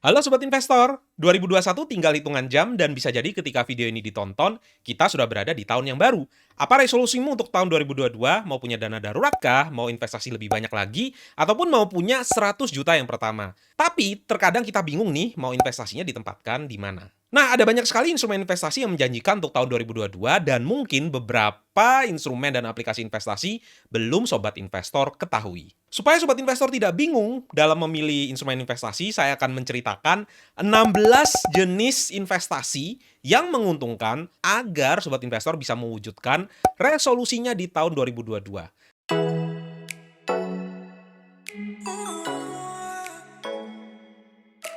Halo Sobat Investor, 2021 tinggal hitungan jam dan bisa jadi ketika video ini ditonton, kita sudah berada di tahun yang baru. Apa resolusimu untuk tahun 2022? Mau punya dana darurat kah? Mau investasi lebih banyak lagi? Ataupun mau punya 100 juta yang pertama? Tapi terkadang kita bingung nih mau investasinya ditempatkan di mana. Nah, ada banyak sekali instrumen investasi yang menjanjikan untuk tahun 2022 dan mungkin beberapa instrumen dan aplikasi investasi belum Sobat Investor ketahui. Supaya Sobat Investor tidak bingung dalam memilih instrumen investasi, saya akan menceritakan 16 jenis investasi yang menguntungkan agar Sobat Investor bisa mewujudkan resolusinya di tahun 2022.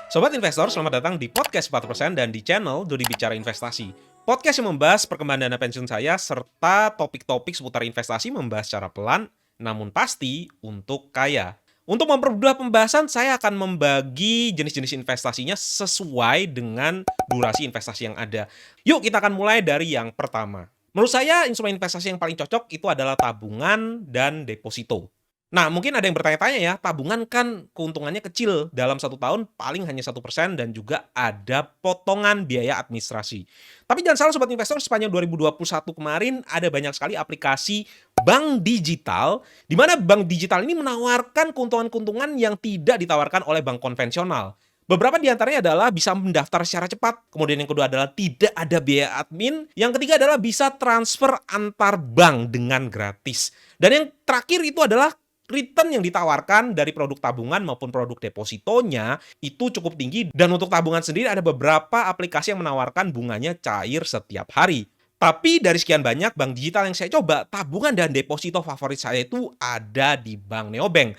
Sobat Investor, selamat datang di podcast 4% dan di channel Dodi Bicara Investasi. Podcast yang membahas perkembangan dana pensiun saya serta topik-topik seputar investasi membahas secara pelan, namun pasti untuk kaya. Untuk mempermudah pembahasan, saya akan membagi jenis-jenis investasinya sesuai dengan durasi investasi yang ada. Yuk kita akan mulai dari yang pertama. Menurut saya, instrumen investasi yang paling cocok itu adalah tabungan dan deposito. Nah, mungkin ada yang bertanya-tanya ya, tabungan kan keuntungannya kecil, dalam 1 tahun paling hanya 1% dan juga ada potongan biaya administrasi. Tapi jangan salah Sobat Investor, sepanjang 2021 kemarin ada banyak sekali aplikasi bank digital, di mana bank digital ini menawarkan keuntungan-keuntungan yang tidak ditawarkan oleh bank konvensional. Beberapa di antaranya adalah bisa mendaftar secara cepat, kemudian yang kedua adalah tidak ada biaya admin, yang ketiga adalah bisa transfer antar bank dengan gratis. Dan yang terakhir itu adalah return yang ditawarkan dari produk tabungan maupun produk depositonya itu cukup tinggi, dan untuk tabungan sendiri ada beberapa aplikasi yang menawarkan bunganya cair setiap hari. Tapi dari sekian banyak bank digital yang saya coba, tabungan dan deposito favorit saya itu ada di Bank Neobank.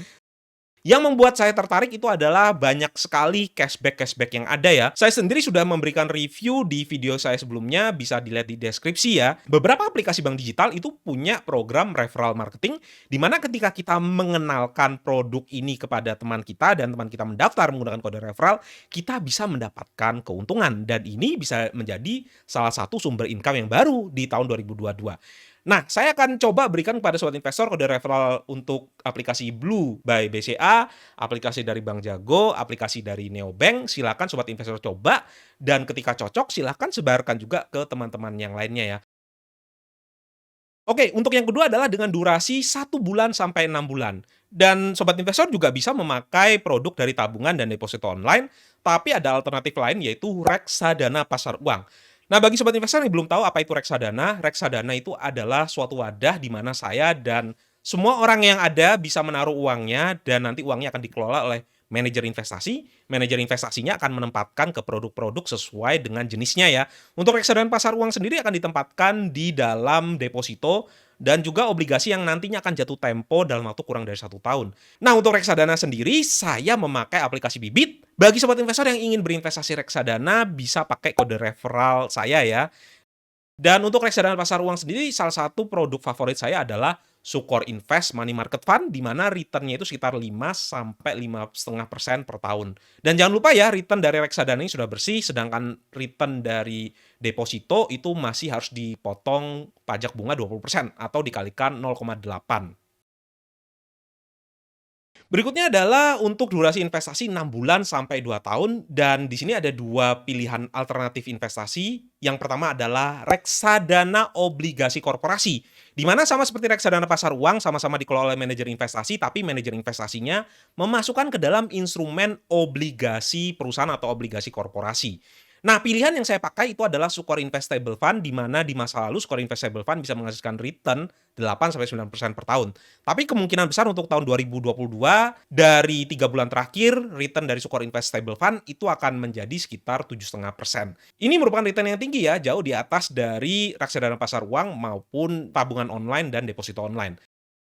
Yang membuat saya tertarik itu adalah banyak sekali cashback-cashback yang ada ya. Saya sendiri sudah memberikan review di video saya sebelumnya, bisa dilihat di deskripsi ya. Beberapa aplikasi bank digital itu punya program referral marketing, di mana ketika kita mengenalkan produk ini kepada teman kita dan teman kita mendaftar menggunakan kode referral, kita bisa mendapatkan keuntungan. Dan ini bisa menjadi salah satu sumber income yang baru di tahun 2022. Nah, saya akan coba berikan kepada sobat investor kode referral untuk aplikasi Blue by BCA, aplikasi dari Bank Jago, aplikasi dari Neobank. Silakan sobat investor coba, dan ketika cocok silakan sebarkan juga ke teman-teman yang lainnya ya. Oke, untuk yang kedua adalah dengan durasi 1 bulan sampai 6 bulan. Dan sobat investor juga bisa memakai produk dari tabungan dan deposito online, tapi ada alternatif lain yaitu reksadana pasar uang. Nah, bagi sobat investor yang belum tahu apa itu reksadana, reksadana itu adalah suatu wadah di mana saya dan semua orang yang ada bisa menaruh uangnya, dan nanti uangnya akan dikelola oleh manajer investasi. Manajer investasinya akan menempatkan ke produk-produk sesuai dengan jenisnya ya. Untuk reksadana pasar uang sendiri akan ditempatkan di dalam deposito dan juga obligasi yang nantinya akan jatuh tempo dalam waktu kurang dari 1 tahun. Nah, untuk reksadana sendiri, saya memakai aplikasi Bibit. Bagi sobat investor yang ingin berinvestasi reksadana, bisa pakai kode referral saya ya. Dan untuk reksadana pasar uang sendiri, salah satu produk favorit saya adalah Sukor Invest Money Market Fund, di mana return-nya itu sekitar 5 sampai 5,5% per tahun. Dan jangan lupa ya, return dari reksadana ini sudah bersih, sedangkan return dari deposito itu masih harus dipotong pajak bunga 20% atau dikalikan 0,8. Berikutnya adalah untuk durasi investasi 6 bulan sampai 2 tahun, dan di sini ada dua pilihan alternatif investasi. Yang pertama adalah reksadana obligasi korporasi, di mana sama seperti reksadana pasar uang, sama-sama dikelola oleh manajer investasi, tapi manajer investasinya memasukkan ke dalam instrumen obligasi perusahaan atau obligasi korporasi. Nah, pilihan yang saya pakai itu adalah Sukor Investable Fund, di mana di masa lalu Sukor Investable Fund bisa menghasilkan return 8 sampai 9% per tahun. Tapi kemungkinan besar untuk tahun 2022, dari 3 bulan terakhir, return dari Sukor Investable Fund itu akan menjadi sekitar 7,5%. Ini merupakan return yang tinggi ya, jauh di atas dari reksadana pasar uang maupun tabungan online dan deposito online.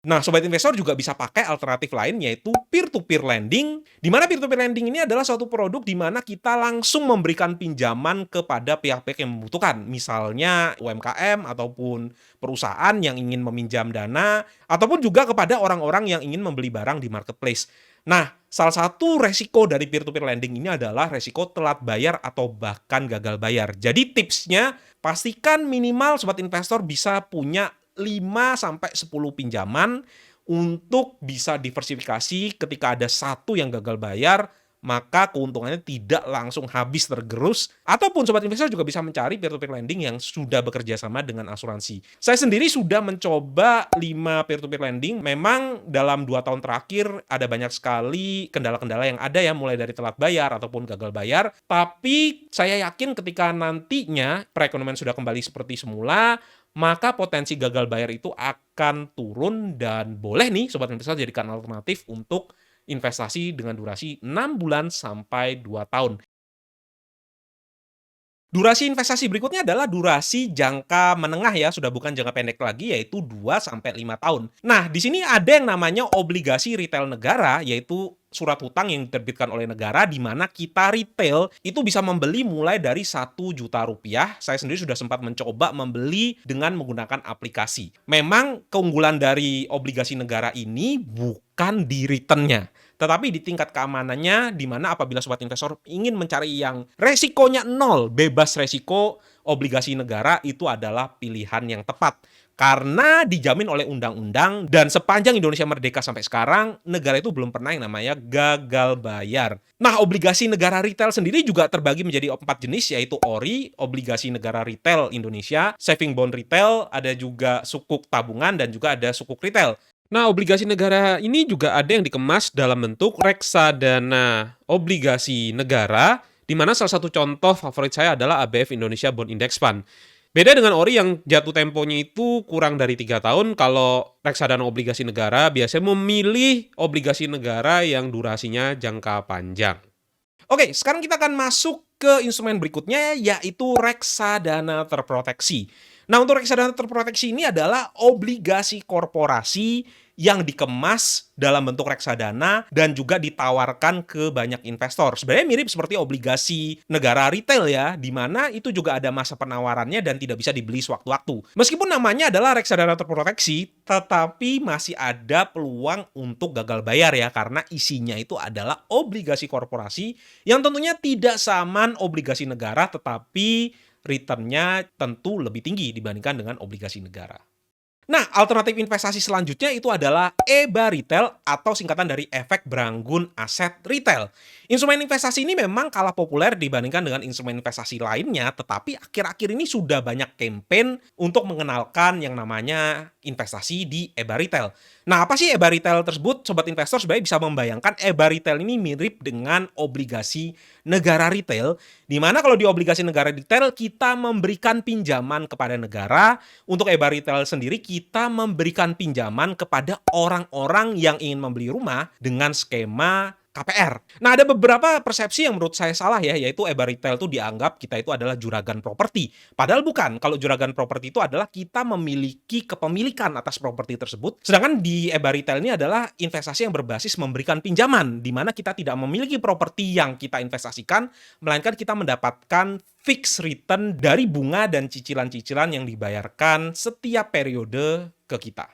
Nah, sobat investor juga bisa pakai alternatif lain yaitu peer-to-peer lending, di mana peer-to-peer lending ini adalah suatu produk di mana kita langsung memberikan pinjaman kepada pihak-pihak yang membutuhkan, misalnya UMKM ataupun perusahaan yang ingin meminjam dana, ataupun juga kepada orang-orang yang ingin membeli barang di marketplace. Nah, salah satu resiko dari peer-to-peer lending ini adalah resiko telat bayar atau bahkan gagal bayar. Jadi tipsnya, pastikan minimal sobat investor bisa punya 5 sampai 10 pinjaman untuk bisa diversifikasi ketika ada satu yang gagal bayar, maka keuntungannya tidak langsung habis tergerus, ataupun sobat investor juga bisa mencari peer-to-peer lending yang sudah bekerja sama dengan asuransi. Saya sendiri sudah mencoba 5 peer-to-peer lending. Memang dalam 2 tahun terakhir ada banyak sekali kendala-kendala yang ada ya, mulai dari telat bayar ataupun gagal bayar. Tapi saya yakin ketika nantinya perekonomian sudah kembali seperti semula, maka potensi gagal bayar itu akan turun dan boleh nih sobat investor jadikan alternatif untuk investasi dengan durasi 6 bulan sampai 2 tahun. Durasi investasi berikutnya adalah durasi jangka menengah ya, sudah bukan jangka pendek lagi yaitu 2 sampai 5 tahun. Nah, di sini ada yang namanya obligasi retail negara, yaitu surat hutang yang diterbitkan oleh negara di mana kita retail itu bisa membeli mulai dari 1 juta rupiah. Saya sendiri sudah sempat mencoba membeli dengan menggunakan aplikasi. Memang keunggulan dari obligasi negara ini bukan di returnnya, tetapi di tingkat keamanannya, di mana apabila sobat investor ingin mencari yang resikonya nol, bebas resiko, obligasi negara itu adalah pilihan yang tepat. Karena dijamin oleh undang-undang dan sepanjang Indonesia merdeka sampai sekarang, negara itu belum pernah yang namanya gagal bayar. Nah, obligasi negara retail sendiri juga terbagi menjadi 4 jenis, yaitu ORI, obligasi negara retail Indonesia, saving bond retail, ada juga sukuk tabungan, dan juga ada sukuk retail. Nah, obligasi negara ini juga ada yang dikemas dalam bentuk reksadana obligasi negara, di mana salah satu contoh favorit saya adalah ABF Indonesia Bond Index Fund. Beda dengan ORI yang jatuh temponya itu kurang dari 3 tahun, kalau reksadana obligasi negara biasanya memilih obligasi negara yang durasinya jangka panjang. Oke, sekarang kita akan masuk ke instrumen berikutnya, yaitu reksadana terproteksi. Nah, untuk reksadana terproteksi ini adalah obligasi korporasi yang dikemas dalam bentuk reksadana dan juga ditawarkan ke banyak investor. Sebenarnya mirip seperti obligasi negara retail ya, di mana itu juga ada masa penawarannya dan tidak bisa dibeli sewaktu-waktu. Meskipun namanya adalah reksadana terproteksi, tetapi masih ada peluang untuk gagal bayar ya, karena isinya itu adalah obligasi korporasi yang tentunya tidak saman obligasi negara, tetapi returnnya tentu lebih tinggi dibandingkan dengan obligasi negara. Nah, alternatif investasi selanjutnya itu adalah EBA Retail atau singkatan dari efek beranggun aset retail. Instrumen investasi ini memang kalah populer dibandingkan dengan instrumen investasi lainnya, tetapi akhir-akhir ini sudah banyak campaign untuk mengenalkan yang namanya investasi di EBA Retail. Nah, apa sih EBA Retail tersebut? Sobat investor sebenarnya bisa membayangkan EBA Retail ini mirip dengan obligasi negara retail, di mana kalau di obligasi negara retail kita memberikan pinjaman kepada negara, untuk EBA Retail sendiri kita memberikan pinjaman kepada orang-orang yang ingin membeli rumah dengan skema KPR. Nah, ada beberapa persepsi yang menurut saya salah ya, yaitu EBA Retail itu dianggap kita itu adalah juragan properti. Padahal bukan. Kalau juragan properti itu adalah kita memiliki kepemilikan atas properti tersebut. Sedangkan di EBA Retail ini adalah investasi yang berbasis memberikan pinjaman, di mana kita tidak memiliki properti yang kita investasikan, melainkan kita mendapatkan fixed return dari bunga dan cicilan-cicilan yang dibayarkan setiap periode ke kita.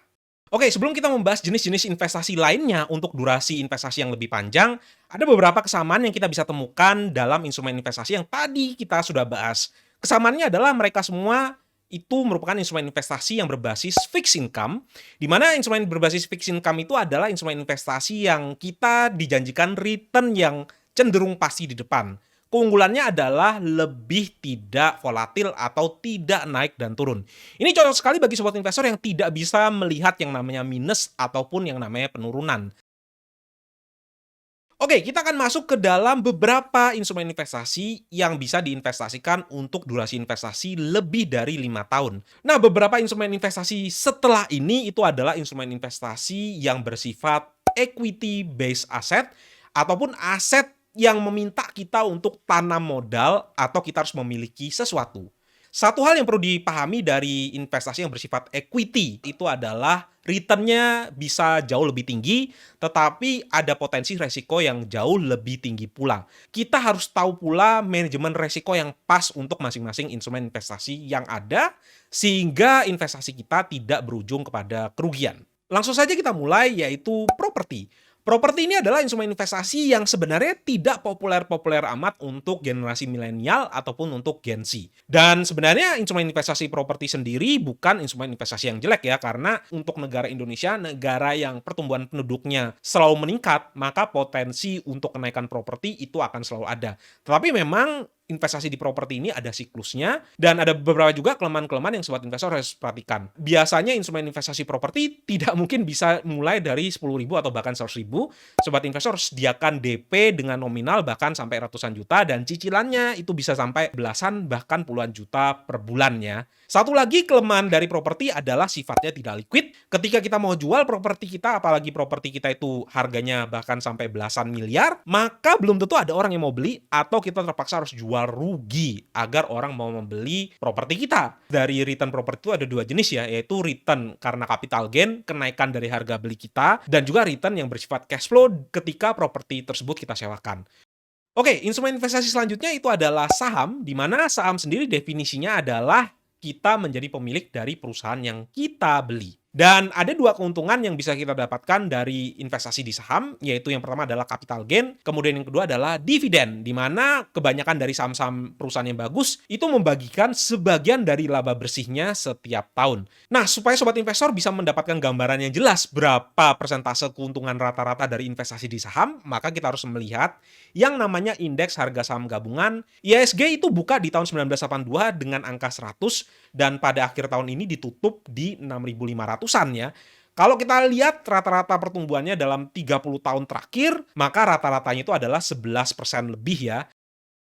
Oke, sebelum kita membahas jenis-jenis investasi lainnya untuk durasi investasi yang lebih panjang, ada beberapa kesamaan yang kita bisa temukan dalam instrumen investasi yang tadi kita sudah bahas. Kesamaannya adalah mereka semua itu merupakan instrumen investasi yang berbasis fixed income, di mana instrumen berbasis fixed income itu adalah instrumen investasi yang kita dijanjikan return yang cenderung pasti di depan. Keunggulannya adalah lebih tidak volatil atau tidak naik dan turun. Ini cocok sekali bagi sobat investor yang tidak bisa melihat yang namanya minus ataupun yang namanya penurunan. Oke, kita akan masuk ke dalam beberapa instrumen investasi yang bisa diinvestasikan untuk durasi investasi lebih dari 5 tahun. Nah, beberapa instrumen investasi setelah ini itu adalah instrumen investasi yang bersifat equity based asset ataupun aset yang meminta kita untuk tanam modal atau kita harus memiliki sesuatu. Satu hal yang perlu dipahami dari investasi yang bersifat equity itu adalah returnnya bisa jauh lebih tinggi, tetapi ada potensi resiko yang jauh lebih tinggi pula. Kita harus tahu pula manajemen resiko yang pas untuk masing-masing instrumen investasi yang ada, sehingga investasi kita tidak berujung kepada kerugian. Langsung saja kita mulai, yaitu properti. Properti ini adalah instrumen investasi yang sebenarnya tidak populer-populer amat untuk generasi milenial ataupun untuk Gen Z. Dan sebenarnya instrumen investasi properti sendiri bukan instrumen investasi yang jelek ya, karena untuk negara Indonesia, negara yang pertumbuhan penduduknya selalu meningkat, maka potensi untuk kenaikan properti itu akan selalu ada. Tetapi memang investasi di properti ini ada siklusnya dan ada beberapa juga kelemahan-kelemahan yang sobat investor harus perhatikan. Biasanya instrumen investasi properti tidak mungkin bisa mulai dari 10.000 atau bahkan 100.000. Sobat investor harus sediakan DP dengan nominal bahkan sampai ratusan juta dan cicilannya itu bisa sampai belasan bahkan puluhan juta per bulannya. Satu lagi kelemahan dari properti adalah sifatnya tidak liquid. Ketika kita mau jual properti kita, apalagi properti kita itu harganya bahkan sampai belasan miliar, maka belum tentu ada orang yang mau beli atau kita terpaksa harus jual rugi agar orang mau membeli properti kita. Dari return properti itu ada dua jenis ya, yaitu return karena capital gain, kenaikan dari harga beli kita, dan juga return yang bersifat cash flow ketika properti tersebut kita sewakan. Oke, instrumen investasi selanjutnya itu adalah saham, di mana saham sendiri definisinya adalah kita menjadi pemilik dari perusahaan yang kita beli. Dan ada dua keuntungan yang bisa kita dapatkan dari investasi di saham, yaitu yang pertama adalah capital gain, kemudian yang kedua adalah dividen, di mana kebanyakan dari saham-saham perusahaan yang bagus itu membagikan sebagian dari laba bersihnya setiap tahun. Nah, supaya sobat investor bisa mendapatkan gambaran yang jelas berapa persentase keuntungan rata-rata dari investasi di saham, maka kita harus melihat yang namanya indeks harga saham gabungan. IHSG itu buka di tahun 1982 dengan angka 100 dan pada akhir tahun ini ditutup di 6.500-an ya. Kalau kita lihat rata-rata pertumbuhannya dalam 30 tahun terakhir, maka rata-ratanya itu adalah 11% lebih ya.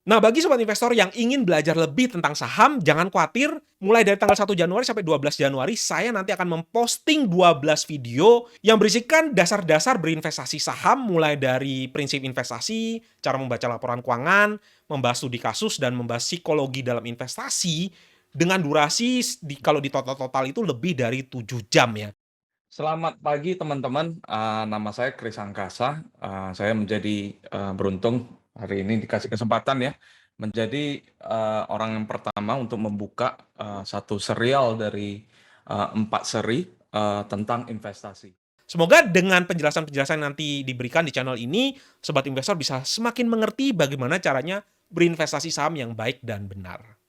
Nah, bagi sobat investor yang ingin belajar lebih tentang saham, jangan khawatir. Mulai dari tanggal 1 Januari sampai 12 Januari, saya nanti akan memposting 12 video yang berisikan dasar-dasar berinvestasi saham, mulai dari prinsip investasi, cara membaca laporan keuangan, membahas studi kasus, dan membahas psikologi dalam investasi, dengan durasi kalau di total-total itu lebih dari 7 jam ya. Selamat pagi teman-teman, nama saya Kris Angkasa. Saya menjadi beruntung hari ini dikasih kesempatan ya menjadi orang yang pertama untuk membuka satu serial dari 4 seri tentang investasi. Semoga dengan penjelasan-penjelasan yang nanti diberikan di channel ini, sobat investor bisa semakin mengerti bagaimana caranya berinvestasi saham yang baik dan benar.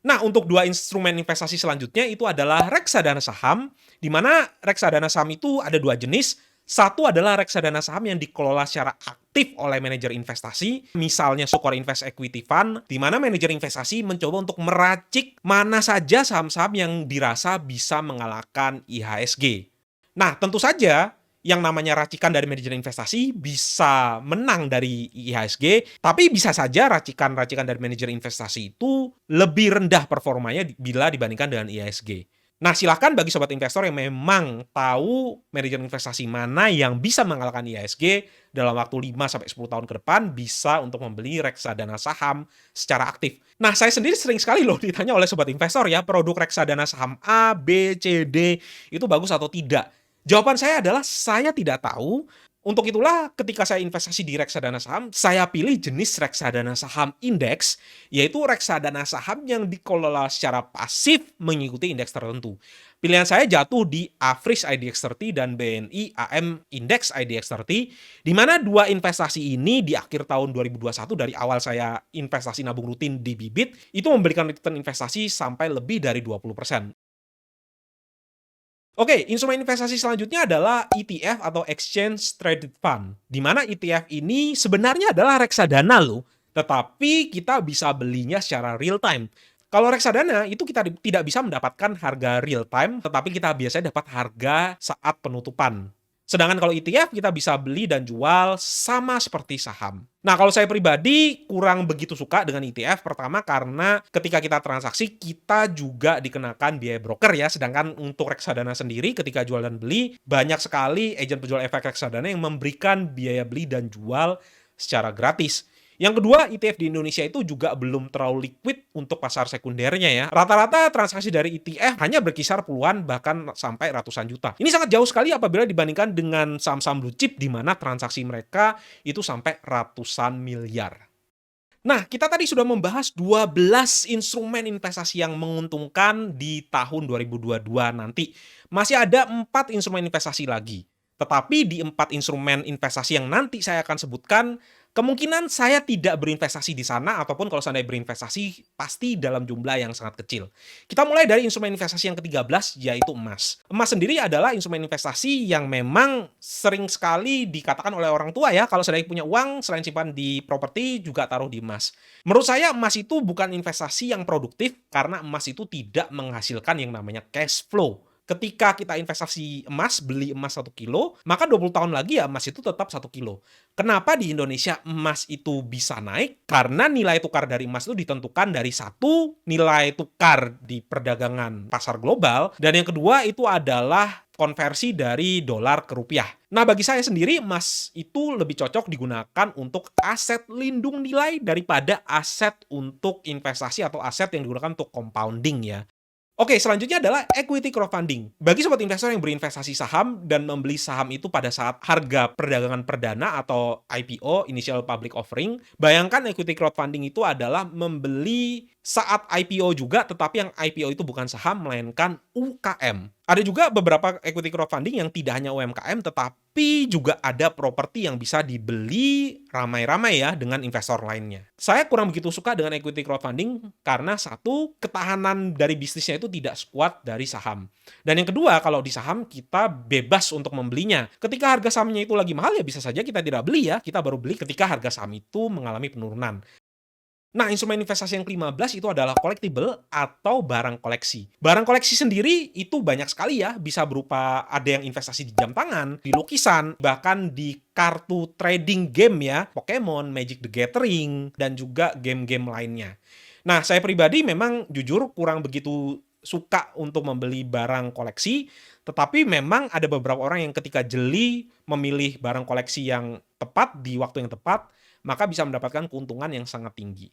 Nah, untuk dua instrumen investasi selanjutnya itu adalah reksadana saham, di mana reksadana saham itu ada dua jenis. Satu adalah reksadana saham yang dikelola secara aktif oleh manajer investasi, misalnya Sukor Invest Equity Fund, di mana manajer investasi mencoba untuk meracik mana saja saham-saham yang dirasa bisa mengalahkan IHSG. Nah, tentu saja yang namanya racikan dari manajer investasi bisa menang dari IHSG, tapi bisa saja racikan-racikan dari manajer investasi itu lebih rendah performanya bila dibandingkan dengan IHSG. Nah, silahkan bagi sobat investor yang memang tahu manajer investasi mana yang bisa mengalahkan IHSG dalam waktu 5-10 tahun ke depan bisa untuk membeli reksadana saham secara aktif. Nah, saya sendiri sering sekali loh ditanya oleh sobat investor ya, produk reksadana saham A, B, C, D itu bagus atau tidak. Jawaban saya adalah saya tidak tahu. Untuk itulah ketika saya investasi di reksadana saham, saya pilih jenis reksadana saham indeks, yaitu reksadana saham yang dikelola secara pasif mengikuti indeks tertentu. Pilihan saya jatuh di Afrish IDX30 dan BNI AM Index IDX30, di mana dua investasi ini di akhir tahun 2021 dari awal saya investasi nabung rutin di Bibit, itu memberikan return investasi sampai lebih dari 20%. Oke, instrumen investasi selanjutnya adalah ETF atau Exchange Traded Fund, di mana ETF ini sebenarnya adalah reksadana loh, tetapi kita bisa belinya secara real time. Kalau reksadana itu kita tidak bisa mendapatkan harga real time, tetapi kita biasanya dapat harga saat penutupan. Sedangkan kalau ETF kita bisa beli dan jual sama seperti saham. Nah, kalau saya pribadi kurang begitu suka dengan ETF, pertama karena ketika kita transaksi kita juga dikenakan biaya broker ya, sedangkan untuk reksadana sendiri ketika jual dan beli banyak sekali agen penjual efek reksadana yang memberikan biaya beli dan jual secara gratis. Yang kedua, ETF di Indonesia itu juga belum terlalu liquid untuk pasar sekundernya ya. Rata-rata transaksi dari ETF hanya berkisar puluhan bahkan sampai ratusan juta. Ini sangat jauh sekali apabila dibandingkan dengan saham-saham blue chip di mana transaksi mereka itu sampai ratusan miliar. Nah, kita tadi sudah membahas 12 instrumen investasi yang menguntungkan di tahun 2022 nanti. Masih ada 4 instrumen investasi lagi. Tetapi di 4 instrumen investasi yang nanti saya akan sebutkan, kemungkinan saya tidak berinvestasi di sana ataupun kalau seandainya berinvestasi pasti dalam jumlah yang sangat kecil. Kita mulai dari instrumen investasi yang ke-13 yaitu emas. Emas sendiri adalah instrumen investasi yang memang sering sekali dikatakan oleh orang tua ya, kalau seandainya punya uang selain simpan di properti juga taruh di emas. Menurut saya emas itu bukan investasi yang produktif karena emas itu tidak menghasilkan yang namanya cash flow. Ketika kita investasi emas, beli emas 1 kilo, maka 20 tahun lagi ya emas itu tetap 1 kilo. Kenapa di Indonesia emas itu bisa naik? Karena nilai tukar dari emas itu ditentukan dari satu, nilai tukar di perdagangan pasar global, dan yang kedua itu adalah konversi dari dolar ke rupiah. Nah, bagi saya sendiri emas itu lebih cocok digunakan untuk aset lindung nilai daripada aset untuk investasi atau aset yang digunakan untuk compounding ya. Oke, selanjutnya adalah equity crowdfunding. Bagi sobat investor yang berinvestasi saham dan membeli saham itu pada saat harga perdagangan perdana atau IPO, Initial Public Offering, bayangkan equity crowdfunding itu adalah membeli saat IPO juga, tetapi yang IPO itu bukan saham, melainkan UKM. Ada juga beberapa equity crowdfunding yang tidak hanya UMKM, tetapi juga ada properti yang bisa dibeli ramai-ramai ya dengan investor lainnya. Saya kurang begitu suka dengan equity crowdfunding karena satu, ketahanan dari bisnisnya itu tidak sekuat dari saham. Dan yang kedua, kalau di saham kita bebas untuk membelinya. Ketika harga sahamnya itu lagi mahal ya bisa saja kita tidak beli ya, kita baru beli ketika harga saham itu mengalami penurunan. Nah, instrumen investasi yang ke-15 itu adalah collectible atau barang koleksi. Barang koleksi sendiri itu banyak sekali ya, bisa berupa ada yang investasi di jam tangan, di lukisan, bahkan di kartu trading game ya, Pokemon, Magic the Gathering, dan juga game-game lainnya. Nah, saya pribadi memang jujur kurang begitu suka untuk membeli barang koleksi, tetapi memang ada beberapa orang yang ketika jeli memilih barang koleksi yang tepat di waktu yang tepat, maka bisa mendapatkan keuntungan yang sangat tinggi.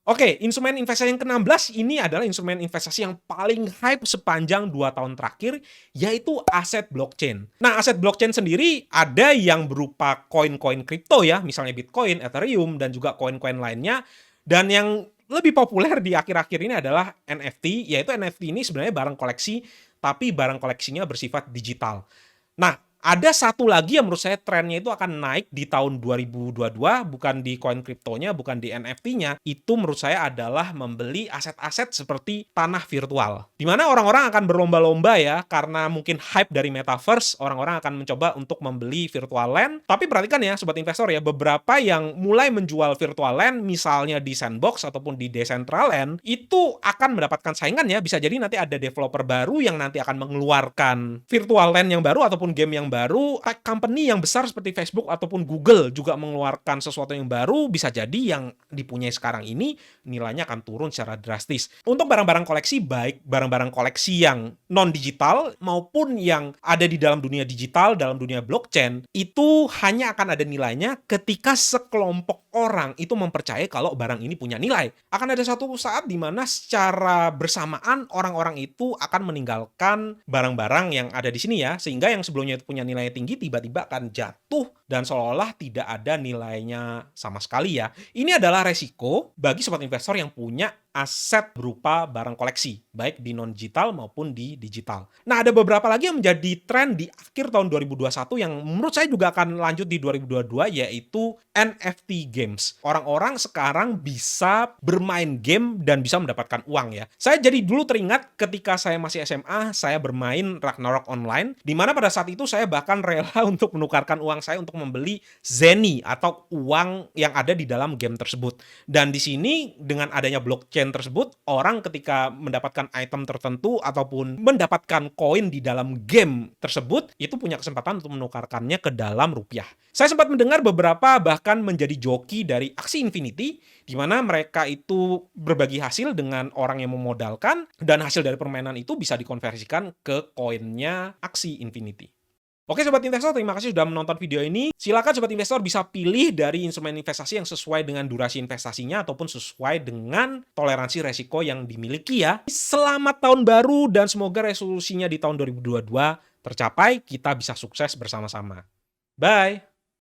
Oke, instrumen investasi yang ke-16 ini adalah instrumen investasi yang paling hype sepanjang 2 tahun terakhir, yaitu aset blockchain. Nah, aset blockchain sendiri ada yang berupa koin-koin kripto ya, misalnya Bitcoin, Ethereum, dan juga koin-koin lainnya. Dan yang lebih populer di akhir-akhir ini adalah NFT, yaitu NFT ini sebenarnya barang koleksi, tapi barang koleksinya bersifat digital. Nah, ada satu lagi yang menurut saya trennya itu akan naik di tahun 2022, bukan di koin kriptonya, bukan di NFT-nya. Itu menurut saya adalah membeli aset-aset seperti tanah virtual. Di mana orang-orang akan berlomba-lomba ya, karena mungkin hype dari metaverse, orang-orang akan mencoba untuk membeli virtual land. Tapi perhatikan ya, sobat investor ya, beberapa yang mulai menjual virtual land, misalnya di Sandbox ataupun di Decentraland, itu akan mendapatkan saingan ya. Bisa jadi nanti ada developer baru yang nanti akan mengeluarkan virtual land yang baru ataupun game yang baru. Tech company yang besar seperti Facebook ataupun Google juga mengeluarkan sesuatu yang baru, bisa jadi yang dipunyai sekarang ini nilainya akan turun secara drastis. Untuk barang-barang koleksi, baik barang-barang koleksi yang non-digital maupun yang ada di dalam dunia digital, dalam dunia blockchain, itu hanya akan ada nilainya ketika sekelompok orang itu mempercayai kalau barang ini punya nilai. Akan ada satu saat di mana secara bersamaan orang-orang itu akan meninggalkan barang-barang yang ada di sini ya, sehingga yang sebelumnya itu punya nilai tinggi tiba-tiba akan jatuh dan seolah-olah tidak ada nilainya sama sekali ya. Ini adalah resiko bagi sobat investor yang punya aset berupa barang koleksi, baik di non-digital maupun di digital. Nah, ada beberapa lagi yang menjadi tren di akhir tahun 2021 yang menurut saya juga akan lanjut di 2022, yaitu NFT games. Orang-orang sekarang bisa bermain game dan bisa mendapatkan uang ya. Saya jadi dulu teringat ketika saya masih SMA, saya bermain Ragnarok Online, di mana pada saat itu saya bahkan rela untuk menukarkan uang saya untuk membeli Zeni atau uang yang ada di dalam game tersebut. Dan di sini dengan adanya blockchain tersebut, orang ketika mendapatkan item tertentu ataupun mendapatkan koin di dalam game tersebut, itu punya kesempatan untuk menukarkannya ke dalam rupiah. Saya sempat mendengar beberapa bahkan menjadi joki dari Axie Infinity, di mana mereka itu berbagi hasil dengan orang yang memodalkan, dan hasil dari permainan itu bisa dikonversikan ke koinnya Axie Infinity. Oke sobat investor, terima kasih sudah menonton video ini. Silakan sobat investor bisa pilih dari instrumen investasi yang sesuai dengan durasi investasinya ataupun sesuai dengan toleransi resiko yang dimiliki ya. Selamat tahun baru dan semoga resolusinya di tahun 2022 tercapai, kita bisa sukses bersama-sama. Bye!